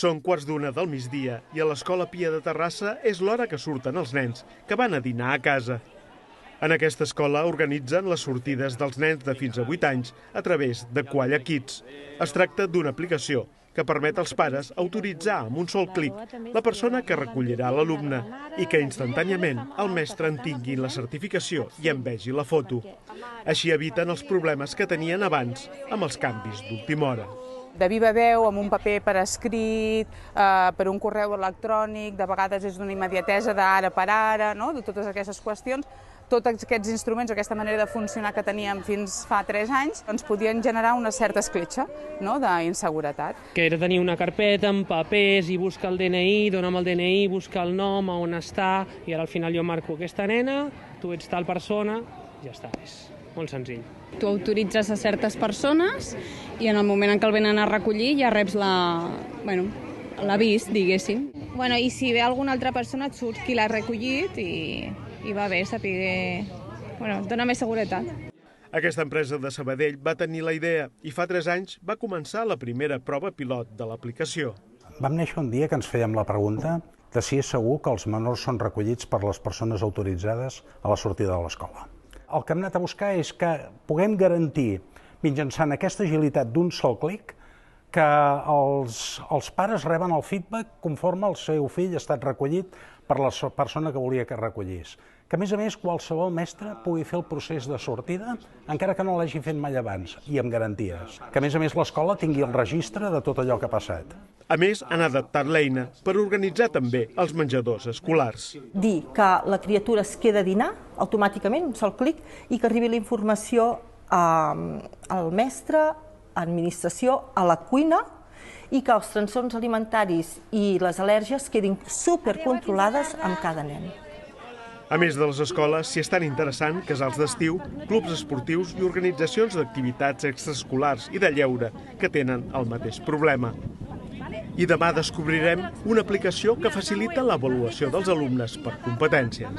Són 1:15 del migdia i a l'Escola Pia de Terrassa és l'hora que surten els nens, que van a dinar a casa. En aquesta escola organitzen les sortides dels nens de fins a 8 anys a través de Qualla Kids. Es tracta d'una aplicació que permet als pares autoritzar amb un sol clic la persona que recollirà l'alumne i que instantàniament el mestre en tingui la certificació i en vegi la foto. Així eviten els problemes que tenien abans amb els canvis d'última hora. De viva veu, amb un paper per escrit, per un correu electrònic, de vegades és d'una immediatesa d'ara per ara, no? De totes aquestes qüestions. Tots aquests instruments, aquesta manera de funcionar que teníem fins fa 3 anys, ens podien generar una certa escletxa, no? D'inseguretat. Que era tenir una carpeta amb papers i buscar el DNI, dona'm el DNI, buscar el nom, on està, i ara al final jo marco aquesta nena, tu ets tal persona, ja està, és molt senzill. Tu autoritzes a certes persones i en el moment en què el venen a recollir ja reps l'avís, diguéssim. I si ve alguna altra persona et surt qui l'ha recollit i va bé saber, dona més seguretat. Aquesta empresa de Sabadell va tenir la idea i fa 3 anys va començar la primera prova pilot de l'aplicació. Vam néixer un dia que ens fèiem la pregunta de si és segur que els menors són recollits per les persones autoritzades a la sortida de l'escola. El que hem anat a buscar és que puguem garantir, mitjançant aquesta agilitat d'un sol clic, que els pares reben el feedback conforme el seu fill ha estat recollit per la persona que volia que recollís. Que, a més, qualsevol mestre pugui fer el procés de sortida, encara que no l'hagi fet mai abans, i amb garanties. Que, a més, l'escola tingui el registre de tot allò que ha passat. A més, han adaptat l'eina per organitzar també els menjadors escolars. Dir que la criatura es queda a dinar automàticament, un sol clic, i que arribi la informació al mestre, a l'administració, a la cuina, i que els trastorns alimentaris i les al·lèrgies quedin supercontrolades amb cada nen. A més de les escoles, s'hi estan interessant casals d'estiu, clubs esportius i organitzacions d'activitats extraescolars i de lleure que tenen el mateix problema. I demà descobrirem una aplicació que facilita l'avaluació dels alumnes per competències.